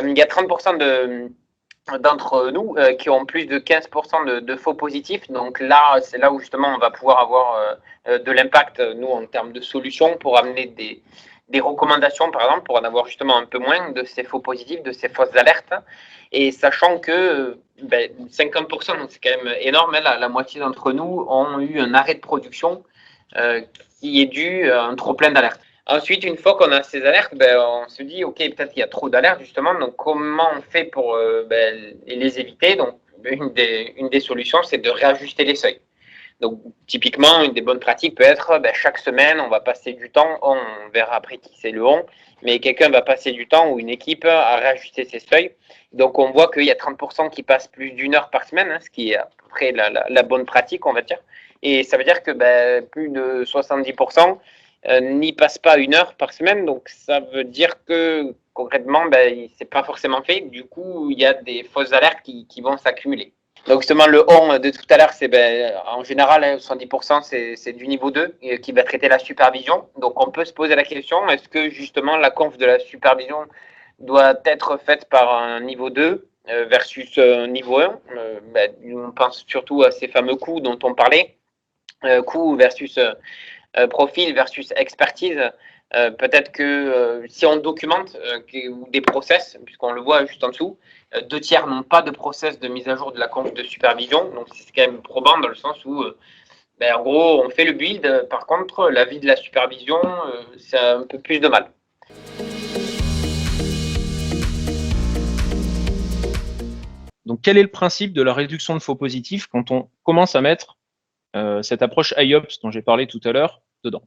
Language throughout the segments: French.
Il y a 30% d'entre nous qui ont plus de 15% de faux positifs. Donc là, c'est là où justement on va pouvoir avoir de l'impact, nous, en termes de solutions pour amener des recommandations, par exemple, pour en avoir justement un peu moins de ces faux positifs, de ces fausses alertes. Et sachant que 50%, donc c'est quand même énorme, hein, la moitié d'entre nous ont eu un arrêt de production qui est dû à un trop plein d'alertes. Ensuite, une fois qu'on a ces alertes, on se dit, OK, peut-être qu'il y a trop d'alertes, justement. Donc, comment on fait pour les éviter? Donc, une des solutions, c'est de réajuster les seuils. Donc, typiquement, une des bonnes pratiques peut être, chaque semaine, on va passer du temps, on verra après qui c'est le on, mais quelqu'un va passer du temps ou une équipe à réajuster ses seuils. Donc, on voit qu'il y a 30% qui passent plus d'une heure par semaine, hein, ce qui est à peu près la bonne pratique, on va dire. Et ça veut dire que plus de 70% n'y passe pas une heure par semaine. Donc, ça veut dire que concrètement, c'est pas forcément fait. Du coup, il y a des fausses alertes qui vont s'accumuler. Donc, justement, le on de tout à l'heure, c'est en général, 70%, c'est du niveau 2 qui va traiter la supervision. Donc, on peut se poser la question, est-ce que justement la conf de la supervision doit être faite par un niveau 2 versus un niveau 1 on pense surtout à ces fameux coûts dont on parlait, coûts versus profil versus expertise. Peut-être que si on documente des process, puisqu'on le voit juste en dessous, 2/3 n'ont pas de process de mise à jour de la conf de supervision. Donc, c'est quand même probant dans le sens où, en gros, on fait le build. Par contre, la vie de la supervision, c'est un peu plus de mal. Donc, quel est le principe de la réduction de faux positifs quand on commence à mettre cette approche IOPS dont j'ai parlé tout à l'heure dedans?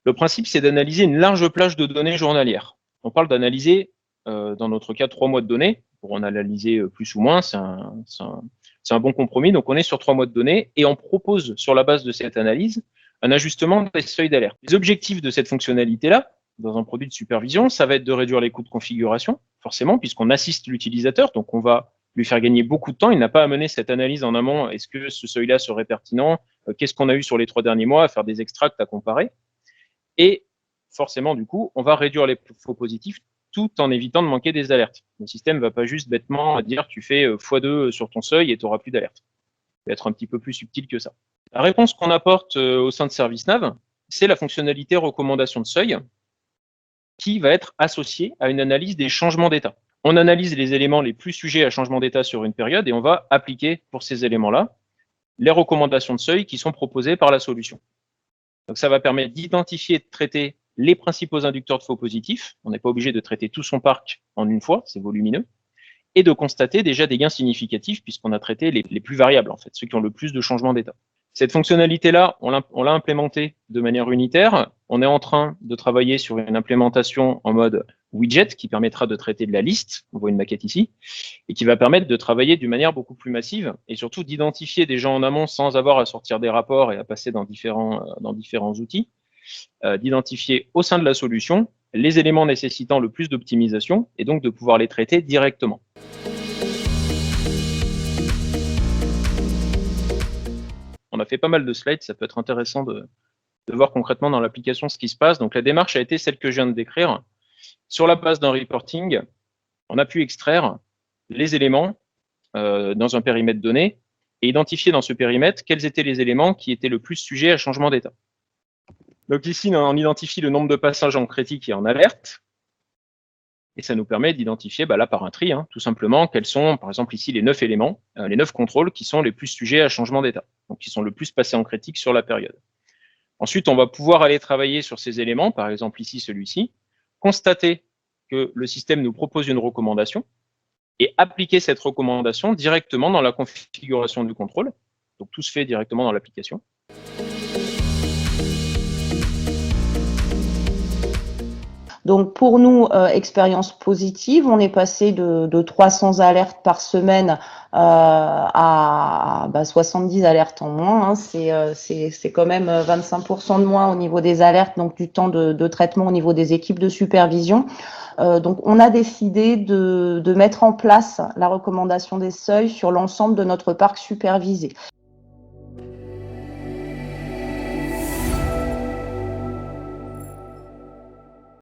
Le principe, c'est d'analyser une large plage de données journalières. On parle d'analyser, dans notre cas, 3 mois de données. Pour en analyser plus ou moins, c'est un bon compromis. Donc, on est sur 3 mois de données et on propose, sur la base de cette analyse, un ajustement des seuils d'alerte. Les objectifs de cette fonctionnalité-là, dans un produit de supervision, ça va être de réduire les coûts de configuration, forcément, puisqu'on assiste l'utilisateur. Donc, on va lui faire gagner beaucoup de temps. Il n'a pas à mener cette analyse en amont. Est-ce que ce seuil-là serait pertinent? Qu'est-ce qu'on a eu sur les 3 derniers mois? À faire des extracts, à comparer. Et forcément, du coup, on va réduire les faux positifs tout en évitant de manquer des alertes. Le système ne va pas juste bêtement dire tu fais x2 sur ton seuil et tu n'auras plus d'alerte. Il va être un petit peu plus subtil que ça. La réponse qu'on apporte au sein de ServiceNav, c'est la fonctionnalité recommandation de seuil qui va être associée à une analyse des changements d'état. On analyse les éléments les plus sujets à changement d'état sur une période et on va appliquer pour ces éléments-là les recommandations de seuil qui sont proposées par la solution. Donc, ça va permettre d'identifier et de traiter les principaux inducteurs de faux positifs. On n'est pas obligé de traiter tout son parc en une fois, c'est volumineux. Et de constater déjà des gains significatifs puisqu'on a traité les plus variables, en fait, ceux qui ont le plus de changements d'état. Cette fonctionnalité-là, on l'a implémentée de manière unitaire. On est en train de travailler sur une implémentation en mode widget qui permettra de traiter de la liste. On voit une maquette ici. Et qui va permettre de travailler d'une manière beaucoup plus massive et surtout d'identifier des gens en amont sans avoir à sortir des rapports et à passer dans différents outils, d'identifier au sein de la solution les éléments nécessitant le plus d'optimisation et donc de pouvoir les traiter directement. On a fait pas mal de slides, ça peut être intéressant de voir concrètement dans l'application ce qui se passe. Donc la démarche a été celle que je viens de décrire. Sur la base d'un reporting, on a pu extraire les éléments dans un périmètre donné et identifier dans ce périmètre quels étaient les éléments qui étaient le plus sujets à changement d'état. Donc ici, on identifie le nombre de passages en critique et en alerte. Et ça nous permet d'identifier, là par un tri, tout simplement, quels sont, par exemple ici, les 9 éléments, les 9 contrôles qui sont les plus sujets à changement d'état, donc qui sont le plus passés en critique sur la période. Ensuite, on va pouvoir aller travailler sur ces éléments, par exemple ici, celui-ci, constater que le système nous propose une recommandation et appliquer cette recommandation directement dans la configuration du contrôle. Donc tout se fait directement dans l'application. Donc pour nous, expérience positive, on est passé de 300 alertes par semaine à 70 alertes en moins. C'est quand même 25% de moins au niveau des alertes, donc du temps de traitement au niveau des équipes de supervision. Donc on a décidé de mettre en place la recommandation des seuils sur l'ensemble de notre parc supervisé.